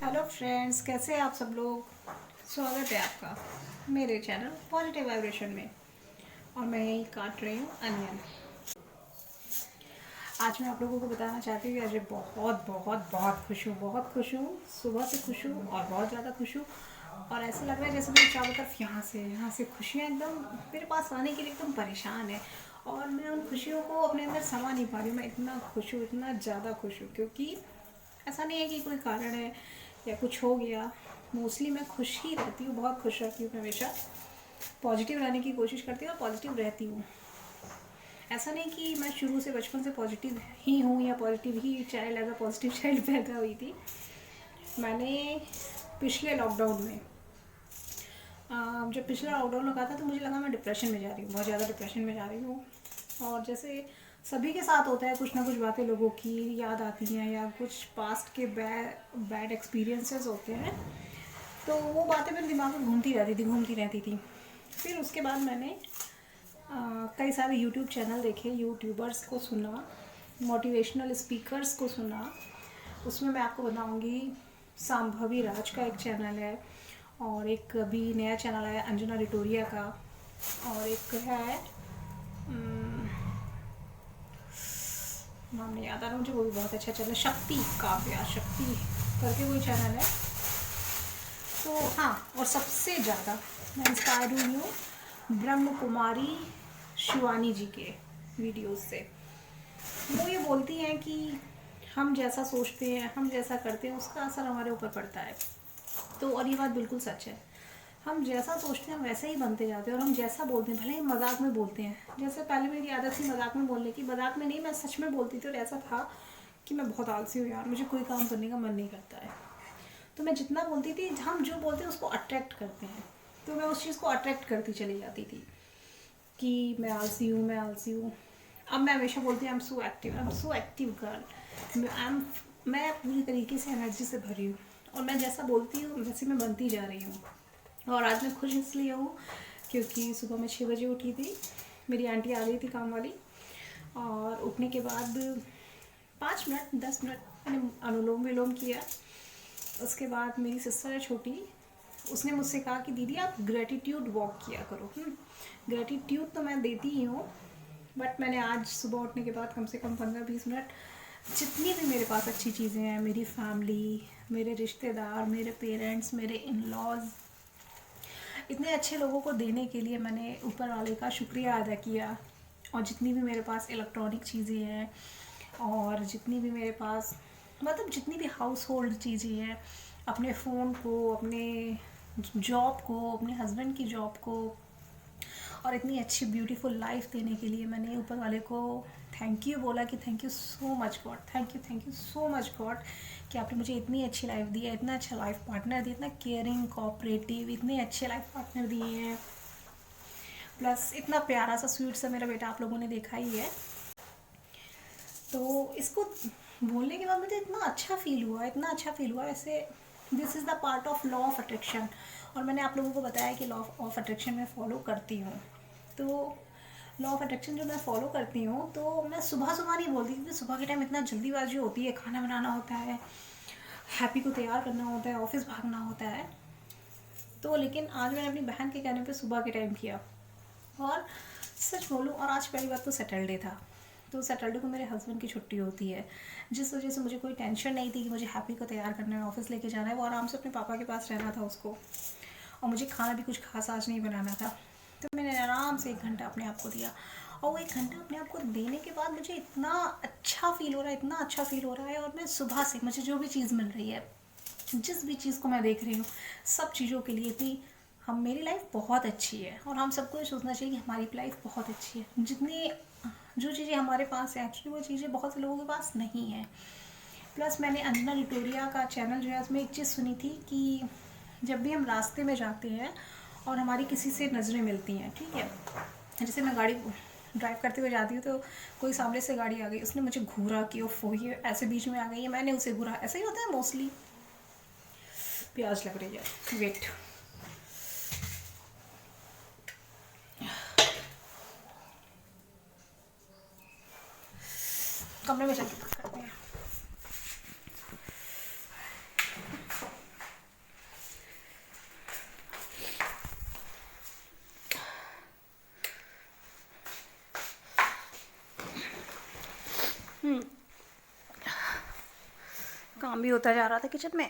Hello friends, कैसे हैं आप सब लोग। स्वागत है आपका मेरे चैनल पॉजिटिव वाइब्रेशन में। और मैं यही काट रही हूँ अनियन। आज मैं आप लोगों को बताना चाहती हूँ कि आज मैं बहुत बहुत बहुत खुश हूँ। बहुत खुश हूँ, सुबह से खुश हूँ और बहुत ज़्यादा खुश हूँ। और ऐसा लग रहा है जैसे मेरे चारों तरफ यहाँ से खुशियाँ एकदम मेरे पास आने के लिए एकदम परेशान है। और मैं उन खुशियों को अपने अंदर समा नहीं पा रही हूँ। मैं इतना खुश हूँ, इतना ज़्यादा खुश हूँ, क्योंकि ऐसा नहीं है कि कोई कारण है या कुछ हो गया। मोस्टली मैं खुश ही रहती हूँ, बहुत खुश रहती हूँ। मैं हमेशा पॉजिटिव रहने की कोशिश करती हूँ और पॉजिटिव रहती हूँ। ऐसा नहीं कि मैं शुरू से बचपन से पॉजिटिव ही हूँ या पॉजिटिव ही child as a positive child पैदा हुई थी। मैंने पिछले लॉकडाउन में जब पिछला लॉकडाउन लगा था तो मुझे लगा मैं डिप्रेशन में जा रही हूँ, बहुत ज़्यादा डिप्रेशन में जा रही हूँ। और जैसे सभी के साथ होता है, कुछ ना कुछ बातें लोगों की याद आती हैं या कुछ पास्ट के बैड एक्सपीरियंसेस होते हैं, तो वो बातें मेरे दिमाग में घूमती रहती थी। फिर उसके बाद मैंने कई सारे यूट्यूब चैनल देखे, यूट्यूबर्स को सुना, मोटिवेशनल स्पीकर्स को सुना। उसमें मैं आपको बताऊंगी, सांभवी राज का एक चैनल है, और एक अभी नया चैनल है अंजना रिटोरिया का, और एक है नाम नहीं याद आ रहा मुझे, वो भी बहुत अच्छा चैनल है, शक्ति काव्या शक्ति करके कोई चैनल है। तो हाँ, और सबसे ज़्यादा मैं इंस्पायर हुई हूँ ब्रह्म कुमारी शिवानी जी के वीडियोस से। वो ये बोलती हैं कि हम जैसा सोचते हैं, हम जैसा करते हैं, उसका असर हमारे ऊपर पड़ता है। तो और ये बात बिल्कुल सच है। हम जैसा सोचते हैं हम वैसे ही बनते जाते हैं, और हम जैसा बोलते हैं, भले ही मजाक में बोलते हैं। जैसे पहले मेरी आदत थी मजाक में बोलने की, मजाक में नहीं, मैं सच में बोलती थी। और ऐसा था कि मैं बहुत आलसी हूँ यार, मुझे कोई काम करने का मन नहीं करता है। तो मैं जितना बोलती थी, हम जो बोलते हैं उसको अट्रैक्ट करते हैं, तो मैं उस चीज़ को अट्रैक्ट करती चली जाती थी कि मैं आलसी हूँ, मैं आलसी हूँ। अब मैं हमेशा बोलती हूँ I am so active girl. मैं पूरी तरीके से एनर्जी से भरी हूँ, और मैं जैसा बोलती हूँ वैसे मैं बनती जा रही हूँ। और आज मैं खुश इसलिए हूँ क्योंकि सुबह मैं 6 बजे उठी थी, मेरी आंटी आ गई थी काम वाली। और उठने के बाद 5 मिनट 10 मिनट मैंने अनुलोम विलोम किया। उसके बाद मेरी सिस्टर है छोटी, उसने मुझसे कहा कि दीदी आप ग्रेटिट्यूड वॉक किया करो। ग्रेटिट्यूड तो मैं देती ही हूँ, बट मैंने आज सुबह उठने के बाद कम से कम 15-20 मिनट जितनी भी मेरे पास अच्छी चीज़ें हैं, मेरी फैमिली, मेरे रिश्तेदार, मेरे पेरेंट्स, मेरे इन लॉज, इतने अच्छे लोगों को देने के लिए मैंने ऊपर वाले का शुक्रिया अदा किया। और जितनी भी मेरे पास इलेक्ट्रॉनिक चीज़ें हैं, और जितनी भी मेरे पास मतलब जितनी भी हाउस होल्ड चीज़ें हैं, अपने फ़ोन को, अपने जॉब को, अपने हस्बैंड की जॉब को, और इतनी अच्छी ब्यूटीफुल लाइफ देने के लिए मैंने ऊपर वाले को थैंक यू बोला कि thank you so much God, thank you so much God कि आपने मुझे इतनी अच्छी लाइफ दी है, इतना अच्छा लाइफ पार्टनर दिया, इतना केयरिंग, कोऑपरेटिव, इतने अच्छे लाइफ पार्टनर दिए हैं। प्लस इतना प्यारा सा स्वीट सा मेरा बेटा आप लोगों ने देखा ही है। तो इसको बोलने के बाद मुझे इतना अच्छा फील हुआ, इतना अच्छा फील हुआ। ऐसे this is the part of law of attraction. और मैंने आप लोगों को बताया कि लॉ ऑफ अट्रैक्शन मैं फॉलो करती हूँ। तो लॉ ऑफ अट्रैक्शन जो मैं फॉलो करती हूँ, तो मैं सुबह सुबह नहीं बोलती, क्योंकि सुबह के टाइम इतना जल्दीबाजी होती है, खाना बनाना होता है, हैप्पी को तैयार करना होता है, ऑफिस भागना होता है। तो लेकिन आज मैंने अपनी बहन के कहने पे सुबह के टाइम किया। और सच बोलूँ, और आज पहली बात तो सैटरडे था, तो सैटरडे को मेरे हस्बैंड की छुट्टी होती है, जिस वजह से मुझे कोई टेंशन नहीं थी कि मुझे हैप्पी को तैयार करना है, ऑफिस लेके जाना है। वो आराम से अपने पापा के पास रहना था उसको, और मुझे खाना भी कुछ खास आज नहीं बनाना था। तो मैंने आराम से 1 घंटा अपने आप को दिया। और वो 1 घंटा अपने आप को देने के बाद मुझे इतना अच्छा फील हो रहा है, इतना अच्छा फील हो रहा है। और मैं सुबह से मुझे जो भी चीज़ मिल रही है, जिस भी चीज़ को मैं देख रही हूँ, सब चीज़ों के लिए भी हम मेरी लाइफ बहुत अच्छी है। और हम सबको ये सोचना चाहिए कि हमारी लाइफ बहुत अच्छी है। जितनी जो चीज़ें हमारे पास है, एक्चुअली वो चीज़ें बहुत से लोगों के पास नहीं है। प्लस मैंने अंजना रिटोरिया का चैनल जो है, उसमें एक चीज़ सुनी थी कि जब भी हम रास्ते में जाते हैं और हमारी किसी से नज़रें मिलती हैं, ठीक है, जैसे मैं गाड़ी ड्राइव करते हुए जाती हूँ, तो कोई सामने से गाड़ी आ गई, उसने मुझे घूरा कि ओफो ये ऐसे बीच में आ गई है, मैंने उसे घूरा, ऐसा ही होता है मोस्टली। प्याज लग रही है, वेट। कमरे में चल के बात करते हैं। होता जा रहा था किचन में,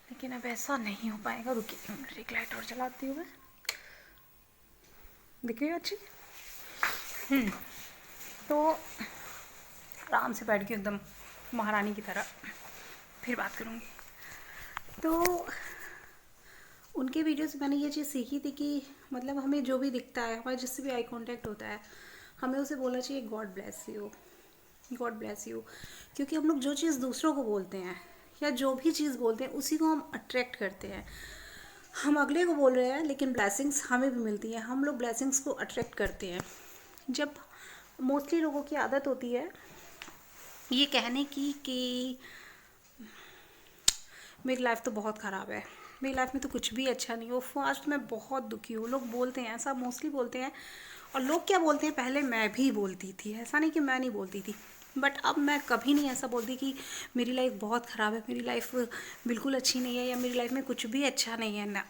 लेकिन अब ऐसा नहीं हो पाएगा। रुकिए एक लाइट और जलाती हूँ मैं, दिख रही है अच्छी। तो आराम से बैठ के एकदम महारानी की तरह फिर बात करूँगी। तो उनके वीडियो से मैंने ये चीज़ सीखी थी कि मतलब हमें जो भी दिखता है, हमारा जिससे भी आई कांटेक्ट होता है, हमें उसे बोलना चाहिए God bless you, God bless you. क्योंकि हम लोग जो चीज़ दूसरों को बोलते हैं या जो भी चीज़ बोलते हैं उसी को हम अट्रैक्ट करते हैं। हम अगले को बोल रहे हैं लेकिन ब्लेसिंग्स हमें भी मिलती है, हम लोग ब्लेसिंग्स को अट्रैक्ट करते हैं। जब मोस्टली लोगों की आदत होती है ये कहने की कि मेरी लाइफ तो बहुत ख़राब है, मेरी लाइफ में तो कुछ भी अच्छा नहीं हो, फर्स्ट मैं बहुत दुखी हूँ। लोग बोलते हैं ऐसा, मोस्टली बोलते हैं। और लोग क्या बोलते हैं, पहले मैं भी बोलती थी, ऐसा नहीं कि मैं नहीं बोलती थी, बट अब मैं कभी नहीं ऐसा बोलती कि मेरी लाइफ बहुत ख़राब है, मेरी लाइफ बिल्कुल अच्छी नहीं है, या मेरी लाइफ में कुछ भी अच्छा नहीं है। ना,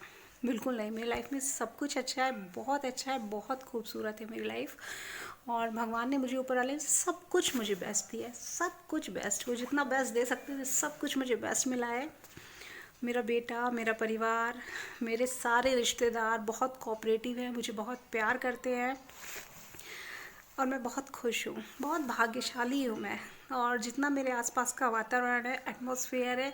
बिल्कुल नहीं। मेरी लाइफ में सब कुछ अच्छा है, बहुत अच्छा है, बहुत खूबसूरत है मेरी लाइफ। और भगवान ने मुझे, ऊपर वाले ने सब कुछ मुझे बेस्ट दिया है, सब कुछ बेस्ट। वो जितना बेस्ट दे सकते थे सब कुछ मुझे बेस्ट मिला है। मेरा बेटा, मेरा परिवार, मेरे सारे रिश्तेदार बहुत कोऑपरेटिव हैं, मुझे बहुत प्यार करते हैं और मैं बहुत खुश हूँ, बहुत भाग्यशाली हूँ मैं। और जितना मेरे आसपास का वातावरण है, एटमॉस्फेयर है,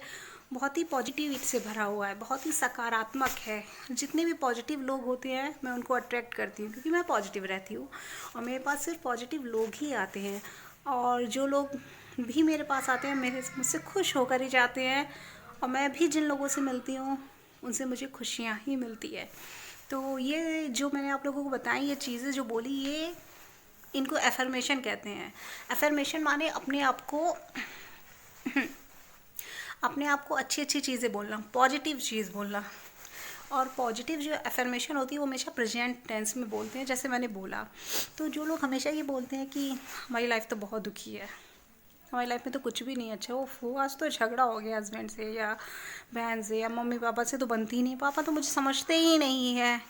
बहुत ही पॉजिटिविटी से भरा हुआ है, बहुत ही सकारात्मक है। जितने भी पॉजिटिव लोग होते हैं मैं उनको अट्रैक्ट करती हूँ, क्योंकि मैं पॉजिटिव रहती हूँ और मेरे पास सिर्फ पॉजिटिव लोग ही आते हैं। और जो लोग भी मेरे पास आते हैं मुझसे खुश होकर ही जाते हैं, और मैं भी जिन लोगों से मिलती हूँ उनसे मुझे खुशियाँ ही मिलती है। तो ये जो मैंने आप लोगों को बताई ये चीज़ें जो बोली, ये इनको एफर्मेशन कहते हैं। एफर्मेशन माने अपने आप को अच्छी अच्छी चीज़ें बोलना, पॉजिटिव चीज़ बोलना। और पॉजिटिव जो एफर्मेशन होती है वो हमेशा प्रेजेंट टेंस में बोलते हैं, जैसे मैंने बोला। तो जो लोग हमेशा ये बोलते हैं कि हमारी लाइफ तो बहुत दुखी है, हमारी लाइफ में तो कुछ भी नहीं अच्छा, वो आज तो झगड़ा हो गया हस्बैंड से या बहन से या मम्मी पापा से तो बनती ही नहीं, पापा तो मुझे समझते ही नहीं है।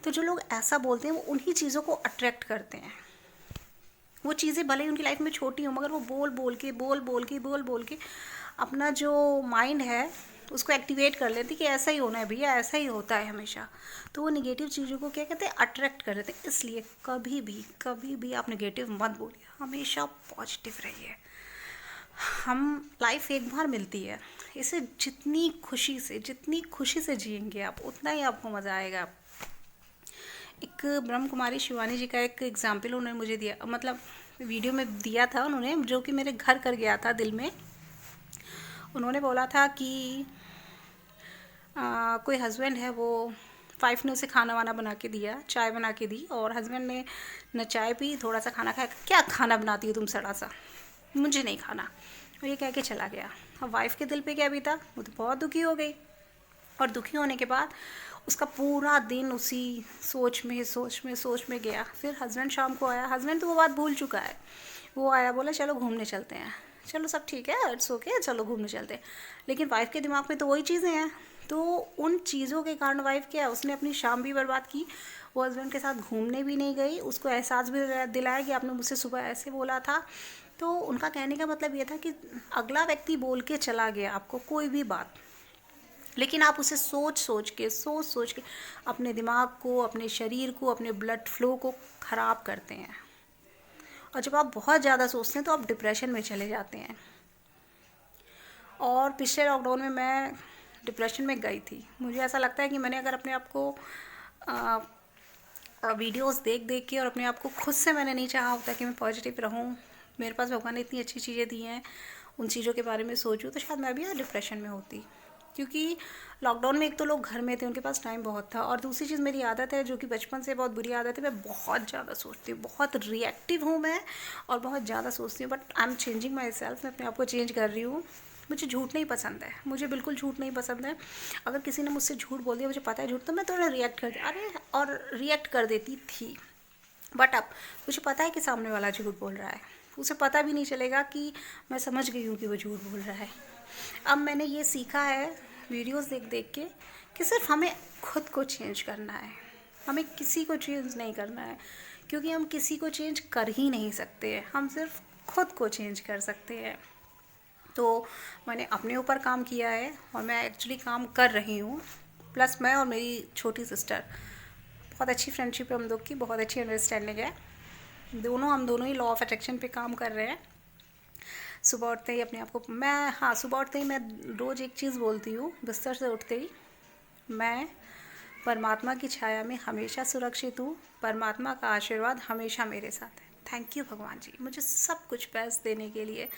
तो जो लोग ऐसा बोलते हैं वो उन्हीं चीज़ों को अट्रैक्ट करते हैं। वो चीज़ें भले ही उनकी लाइफ में छोटी हो, मगर वो बोल के अपना जो माइंड है उसको एक्टिवेट कर लेती कि ऐसा ही होना है भैया, ऐसा ही होता है हमेशा। तो वो नेगेटिव चीज़ों को क्या कहते हैं, अट्रैक्ट कर लेते हैं। इसलिए कभी भी आप नेगेटिव मत बोलिए, हमेशा पॉजिटिव रहिए। हम लाइफ एक बार मिलती है, इसे जितनी खुशी से जिएंगे आप, उतना ही आपको मज़ा आएगा। एक ब्रह्म कुमारी शिवानी जी का एक एग्जाम्पल उन्होंने मुझे दिया, मतलब वीडियो में दिया था उन्होंने, जो कि मेरे घर कर गया था दिल में। उन्होंने बोला था कि कोई हस्बैंड है, वो वाइफ ने उसे खाना वाना बना के दिया, चाय बना के दी, और हस्बैंड ने न चाय पी, थोड़ा सा खाना खाया। क्या खाना बनाती हो तुम सड़ा सा, मुझे नहीं खाना, और ये कह के चला गया। अब वाइफ के दिल पे क्या बीता, वो तो बहुत दुखी हो गई। और दुखी होने के बाद उसका पूरा दिन उसी सोच में गया। फिर हस्बैंड शाम को आया, हस्बैंड तो वो बात भूल चुका है। वो आया, बोला चलो घूमने चलते हैं। चलो सब ठीक है, इट्स ओके, चलो घूमने चलते हैं। लेकिन वाइफ के दिमाग में तो वही चीज़ें हैं। तो उन चीज़ों के कारण वाइफ क्या, उसने अपनी शाम भी बर्बाद की, वो हस्बैंड के साथ घूमने भी नहीं गई, उसको एहसास भी दिलाया कि आपने मुझसे सुबह ऐसे बोला था। तो उनका कहने का मतलब ये था कि अगला व्यक्ति बोल के चला गया आपको कोई भी बात, लेकिन आप उसे सोच सोच के अपने दिमाग को, अपने शरीर को, अपने ब्लड फ्लो को ख़राब करते हैं। और जब आप बहुत ज़्यादा सोचते हैं तो आप डिप्रेशन में चले जाते हैं। और पिछले लॉकडाउन में मैं डिप्रेशन में गई थी। मुझे ऐसा लगता है कि मैंने अगर अपने आप को वीडियोस देख के और अपने आप को खुद से मैंने नहीं चाहा होता कि मैं पॉजिटिव रहूं, मेरे पास भगवान ने इतनी अच्छी चीज़ें दी हैं, उन चीज़ों के बारे में सोचूं, तो शायद मैं भी आज डिप्रेशन में होती। क्योंकि लॉकडाउन में एक तो लोग घर में थे, उनके पास टाइम बहुत था, और दूसरी चीज़ मेरी आदत है जो कि बचपन से बहुत बुरी आदत है, मैं बहुत ज़्यादा सोचती हूँ, बहुत रिएक्टिव हूँ मैं, और बहुत ज़्यादा सोचती हूँ। But I am changing my self, मैं अपने आप को चेंज कर रही हूँ। मुझे झूठ नहीं पसंद है, मुझे बिल्कुल झूठ नहीं पसंद है। अगर किसी ने मुझसे झूठ बोल दिया, मुझे पता है झूठ, तो मैं थोड़ा रिएक्ट कर देती थी। बट अब मुझे पता है कि सामने वाला झूठ बोल रहा है, उसे पता भी नहीं चलेगा कि मैं समझ गई हूँ कि वो झूठ बोल रहा है। अब मैंने ये सीखा है वीडियोस देख के कि सिर्फ हमें खुद को चेंज करना है, हमें किसी को चेंज नहीं करना है, क्योंकि हम किसी को चेंज कर ही नहीं सकते हैं, हम सिर्फ खुद को चेंज कर सकते हैं। तो मैंने अपने ऊपर काम किया है और मैं एक्चुअली काम कर रही हूँ। प्लस मैं और मेरी छोटी सिस्टर, बहुत अच्छी फ्रेंडशिप है हम लोग की, बहुत अच्छी अंडरस्टैंडिंग है। हम दोनों ही लॉ ऑफ अट्रैक्शन पे काम कर रहे हैं। सुबह उठते ही अपने आप को सुबह उठते ही मैं रोज़ एक चीज़ बोलती हूँ, बिस्तर से उठते ही, मैं परमात्मा की छाया में हमेशा सुरक्षित हूँ, परमात्मा का आशीर्वाद हमेशा मेरे साथ है। थैंक यू भगवान जी, मुझे सब कुछ बेस्ट देने के लिए,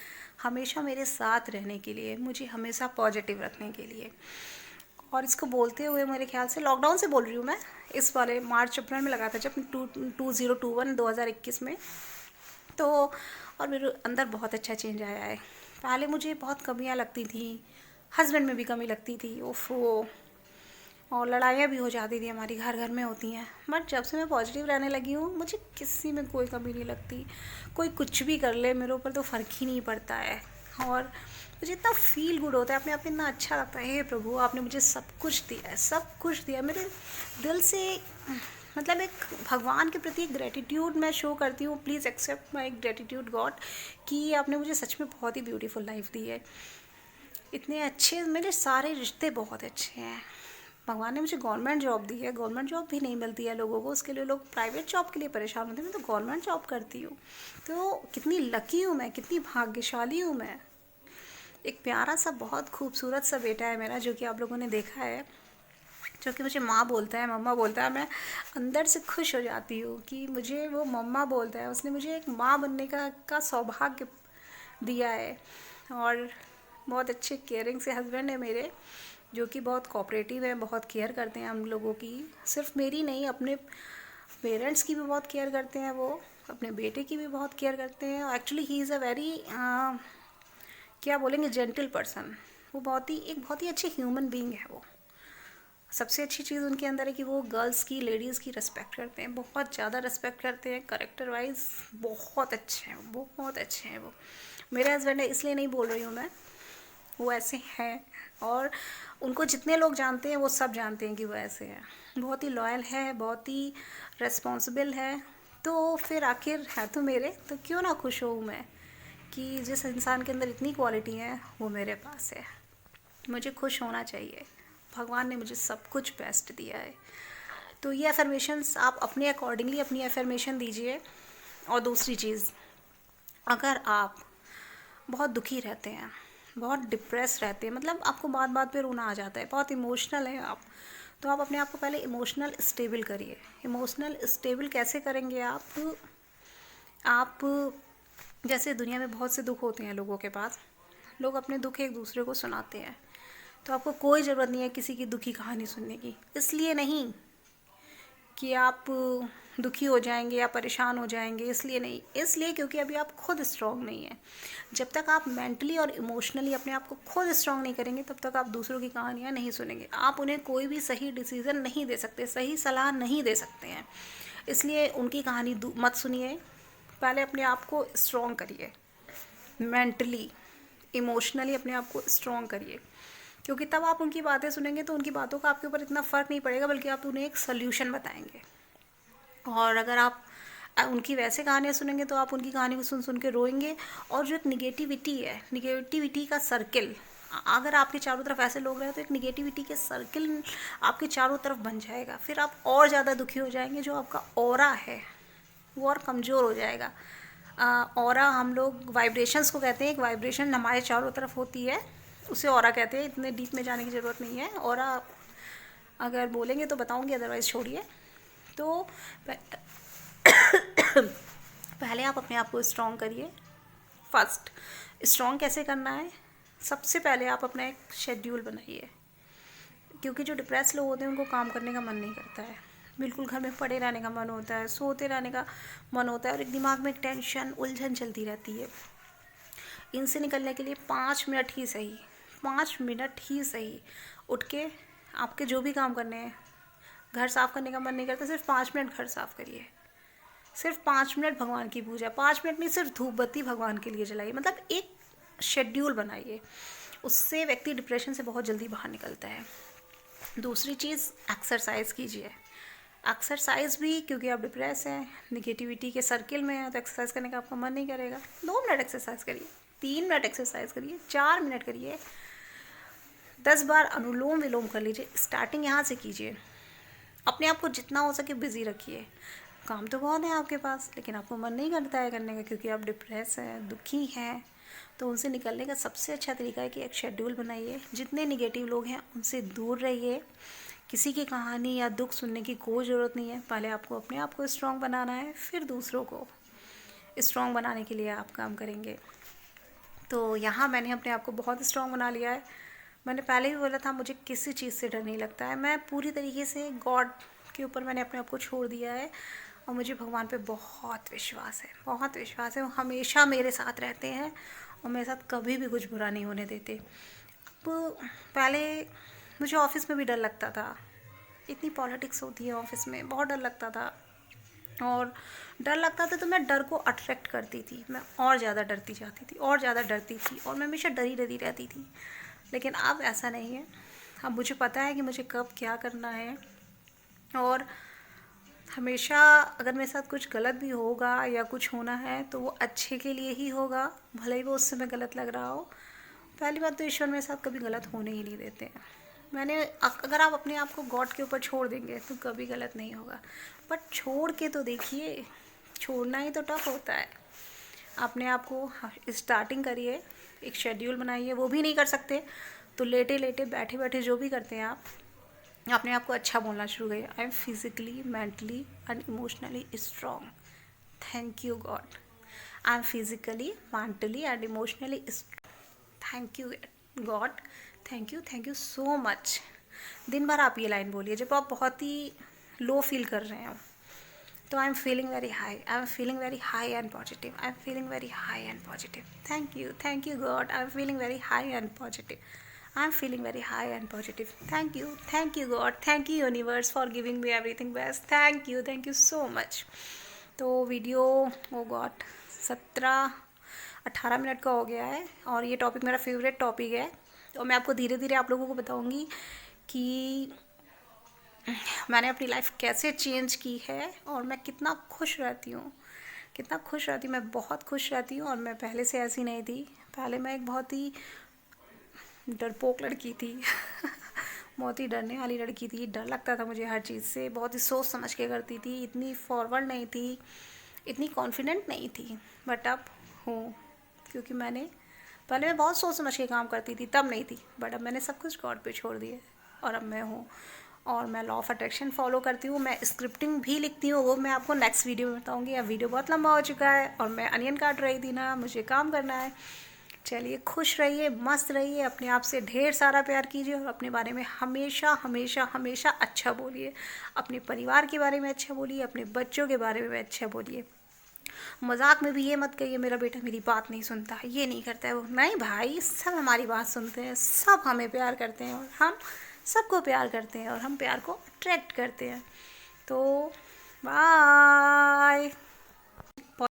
हमेशा मेरे साथ रहने के लिए, मुझे हमेशा पॉजिटिव रखने के लिए। और इसको बोलते हुए मेरे ख्याल से लॉकडाउन से बोल रही हूँ मैं, इस वाले मार्च अप्रैल में लगा था जब 2021 में। तो और मेरे अंदर बहुत अच्छा चेंज आया है। पहले मुझे बहुत कमियाँ लगती थी, हस्बैंड में भी कमी लगती थी, ओफो, और लड़ाइयाँ भी हो जाती थी, हमारी घर घर में होती हैं। बट जब से मैं पॉजिटिव रहने लगी हूँ, मुझे किसी में कोई कमी नहीं लगती। कोई कुछ भी कर ले मेरे ऊपर तो फ़र्क ही नहीं पड़ता है। और मुझे इतना फील गुड होता है, अपने आप में इतना अच्छा लगता है, हे प्रभु आपने मुझे सब कुछ दिया है, सब कुछ दिया मेरे दिल से। मतलब एक भगवान के प्रति एक ग्रेटिट्यूड मैं शो करती हूँ। Please accept my gratitude God, कि आपने मुझे सच में बहुत ही ब्यूटीफुल लाइफ दी है। इतने अच्छे मेरे सारे रिश्ते बहुत अच्छे हैं। भगवान ने मुझे गवर्नमेंट जॉब दी है, गवर्नमेंट जॉब भी नहीं मिलती है लोगों को, उसके लिए लोग प्राइवेट जॉब के लिए परेशान होते हैं। मैं तो गवर्नमेंट जॉब करती हूँ, तो कितनी लकी हूँ मैं, कितनी भाग्यशाली हूँ मैं। एक प्यारा सा बहुत खूबसूरत सा बेटा है मेरा, जो कि आप लोगों ने देखा है, जो कि मुझे माँ बोलता है, मम्मा बोलता है। मैं अंदर से खुश हो जाती हूँ कि मुझे वो मम्मा बोलता है, उसने मुझे एक माँ बनने का सौभाग्य दिया है। और बहुत अच्छे केयरिंग से हस्बैंड है मेरे, जो कि बहुत कोऑपरेटिव है, बहुत केयर करते हैं हम लोगों की। सिर्फ मेरी नहीं, अपने पेरेंट्स की भी बहुत केयर करते हैं वो, अपने बेटे की भी बहुत केयर करते हैं। Actually he is a very क्या बोलेंगे, जेंटल पर्सन। वो बहुत ही अच्छे ह्यूमन बीइंग है वो। सबसे अच्छी चीज़ उनके अंदर है कि वो गर्ल्स की, लेडीज़ की रिस्पेक्ट करते हैं, बहुत ज़्यादा रिस्पेक्ट करते हैं। करेक्टर वाइज बहुत अच्छे हैं, बहुत अच्छे हैं वो। मेरे हस्बैंड है, इसलिए नहीं बोल रही हूँ मैं, वो ऐसे हैं। और उनको जितने लोग जानते हैं वो सब जानते हैं कि वो ऐसे हैं। बहुत ही लॉयल है, बहुत ही रिस्पॉन्सिबल है। तो फिर आखिर है तो मेरे, तो क्यों ना खुश हूँ मैं कि जिस इंसान के अंदर इतनी क्वालिटी है वो मेरे पास है। मुझे खुश होना चाहिए। भगवान ने मुझे सब कुछ बेस्ट दिया है। तो ये अफर्मेशंस आप अपने अकॉर्डिंगली अपनी अफर्मेशन दीजिए। और दूसरी चीज़, अगर आप बहुत दुखी रहते हैं, बहुत डिप्रेस रहते हैं, मतलब आपको बात बात पे रोना आ जाता है, बहुत इमोशनल है आप, तो आप अपने आप को पहले इमोशनल स्टेबल करिए। इमोशनल स्टेबल कैसे करेंगे आप जैसे दुनिया में बहुत से दुख होते हैं लोगों के पास, लोग अपने दुख एक दूसरे को सुनाते हैं। तो आपको कोई ज़रूरत नहीं है किसी की दुखी कहानी सुनने की। इसलिए नहीं कि आप दुखी हो जाएंगे या परेशान हो जाएंगे, इसलिए नहीं, इसलिए क्योंकि अभी आप खुद स्ट्रांग नहीं है। जब तक आप मेंटली और इमोशनली अपने आप को खुद स्ट्रांग नहीं करेंगे, तब तक आप दूसरों की कहानियाँ नहीं सुनेंगे। आप उन्हें कोई भी सही डिसीज़न नहीं दे सकते, सही सलाह नहीं दे सकते हैं। इसलिए उनकी कहानी मत सुनिए। पहले अपने आप को स्ट्रांग करिए, मेंटली इमोशनली अपने आप को स्ट्रांग करिए, क्योंकि तब आप उनकी बातें सुनेंगे तो उनकी बातों का आपके ऊपर इतना फ़र्क नहीं पड़ेगा, बल्कि आप उन्हें एक सल्यूशन बताएंगे। और अगर आप उनकी वैसे कहानियाँ सुनेंगे तो आप उनकी कहानी को सुन सुन के रोएंगे। और जो एक निगेटिविटी है, निगेटिविटी का सर्किल, अगर आपके चारों तरफ ऐसे लोग रहे तो एक निगेटिविटी के सर्किल आपके चारों तरफ बन जाएगा। फिर आप और ज़्यादा दुखी हो जाएंगे, जो आपका ऑरा है वो और कमज़ोर हो जाएगा। ऑरा हम लोग वाइब्रेशंस को कहते हैं, एक वाइब्रेशन हमारे चारों तरफ होती है, उसे ऑरा कहते हैं। इतने डीप में जाने की ज़रूरत नहीं है। ऑरा अगर बोलेंगे तो बताऊंगी, अदरवाइज़ छोड़िए। तो पहले आप अपने आप को स्ट्रॉन्ग करिए। फर्स्ट, स्ट्रॉन्ग कैसे करना है, सबसे पहले आप अपना एक शेड्यूल बनाइए। क्योंकि जो डिप्रेस लोग होते हैं उनको काम करने का मन नहीं करता है, बिल्कुल घर में पड़े रहने का मन होता है, सोते रहने का मन होता है, और एक दिमाग में टेंशन उलझन चलती रहती है। इनसे निकलने के लिए 5 मिनट ही सही, 5 मिनट ही सही उठ के आपके जो भी काम करने हैं, घर साफ़ करने का मन नहीं करता, सिर्फ 5 मिनट घर साफ़ करिए। सिर्फ 5 मिनट भगवान की पूजा, 5 मिनट में सिर्फ धूप बत्ती भगवान के लिए जलाइए। मतलब एक शेड्यूल बनाइए, उससे व्यक्ति डिप्रेशन से बहुत जल्दी बाहर निकलता है। दूसरी चीज़, एक्सरसाइज कीजिए। एक्सरसाइज भी, क्योंकि आप डिप्रेस हैं, निगेटिविटी के सर्किल में हैं, तो एक्सरसाइज करने का आपका मन नहीं करेगा। 2 मिनट एक्सरसाइज करिए, 3 मिनट एक्सरसाइज करिए, 4 मिनट करिए, 10 बार अनुलोम विलोम कर लीजिए। स्टार्टिंग यहाँ से कीजिए। अपने आप को जितना हो सके बिजी रखिए। काम तो बहुत है आपके पास, लेकिन आपको मन नहीं करता है करने का क्योंकि आप डिप्रेस हैं, दुखी हैं। तो उनसे निकलने का सबसे अच्छा तरीका है कि एक शेड्यूल बनाइए। जितने निगेटिव लोग हैं उनसे दूर रहिए। किसी की कहानी या दुख सुनने की कोई ज़रूरत नहीं है। पहले आपको अपने आप को स्ट्रॉन्ग बनाना है, फिर दूसरों को स्ट्रॉन्ग बनाने के लिए आप काम करेंगे। तो यहाँ मैंने अपने आप को बहुत स्ट्रॉन्ग बना लिया है। मैंने पहले भी बोला था मुझे किसी चीज़ से डर नहीं लगता है। मैं पूरी तरीके से गॉड के ऊपर मैंने अपने आप को छोड़ दिया है और मुझे भगवान पे बहुत विश्वास है, बहुत विश्वास है। वो हमेशा मेरे साथ रहते हैं और मेरे साथ कभी भी कुछ बुरा नहीं होने देते। अब पहले मुझे ऑफिस में भी डर लगता था, इतनी पॉलिटिक्स होती है ऑफिस में, बहुत डर लगता था। और डर लगता था तो मैं डर को अट्रैक्ट करती थी, मैं और ज़्यादा डरती जाती थी, और ज़्यादा डरती थी, और मैं हमेशा डरी डरी रहती थी। लेकिन अब ऐसा नहीं है। अब मुझे पता है कि मुझे कब क्या करना है। और हमेशा अगर मेरे साथ कुछ गलत भी होगा या कुछ होना है तो वो अच्छे के लिए ही होगा, भले ही वो उस समय गलत लग रहा हो। पहली बात तो ईश्वर मेरे साथ कभी गलत होने ही नहीं देते हैं। अगर आप अपने आप को गॉड के ऊपर छोड़ देंगे तो कभी गलत नहीं होगा। बट छोड़ के तो देखिए, छोड़ना ही तो टफ होता है। अपने आप को स्टार्टिंग करिए, एक शेड्यूल बनाइए। वो भी नहीं कर सकते तो लेटे लेटे बैठे बैठे जो भी करते हैं आप अपने आप को अच्छा बोलना शुरू करिए। I am physically, mentally and emotionally strong, thank you God. I am physically, mentally and emotionally, thank you God, thank you so much. दिन भर आप ये लाइन बोलिए जब आप बहुत ही लो फील कर रहे हो। तो I am feeling very high, I am feeling very high and positive, I am feeling very high and positive, thank you God, I am feeling very high and positive, I am feeling very high and positive, thank you God, thank you universe for giving me everything best, thank you so much. तो video ओ God 17-18 minute का हो गया है और ये topic मेरा favourite topic है। तो मैं आपको धीरे धीरे आप लोगों को बताऊंगी कि मैंने अपनी लाइफ कैसे चेंज की है और मैं कितना खुश रहती हूँ, कितना खुश रहती हूँ। मैं बहुत खुश रहती हूँ और मैं पहले से ऐसी नहीं थी। पहले मैं एक बहुत ही डरपोक लड़की थी बहुत ही डरने वाली लड़की थी। डर लगता था मुझे हर चीज़ से, बहुत ही सोच समझ के करती थी, इतनी फॉरवर्ड नहीं थी, इतनी कॉन्फिडेंट नहीं थी। बट अब हूँ, क्योंकि पहले मैं बहुत सोच समझ के काम करती थी, तब नहीं थी। बट अब मैंने सब कुछ गॉड पे छोड़ दिया और अब मैं हूँ। और मैं लॉ ऑफ अट्रैक्शन फॉलो करती हूँ, मैं स्क्रिप्टिंग भी लिखती हूँ, वो मैं आपको नेक्स्ट वीडियो में बताऊँगी। अब वीडियो बहुत लंबा हो चुका है और मैं अनियन काट रही थी ना, मुझे काम करना है। चलिए, खुश रहिए, मस्त रहिए, अपने आप से ढेर सारा प्यार कीजिए और अपने बारे में हमेशा हमेशा हमेशा अच्छा बोलिए। अपने परिवार के बारे में अच्छा बोलिए, अपने बच्चों के बारे में अच्छा बोलिए। मजाक में भी ये मत कहिए मेरा बेटा मेरी बात नहीं सुनता है, ये नहीं करता है वो। नहीं भाई, सब हमारी बात सुनते हैं, सब हमें प्यार करते हैं और हम सबको प्यार करते हैं और हम प्यार को अट्रैक्ट करते हैं। तो बाय।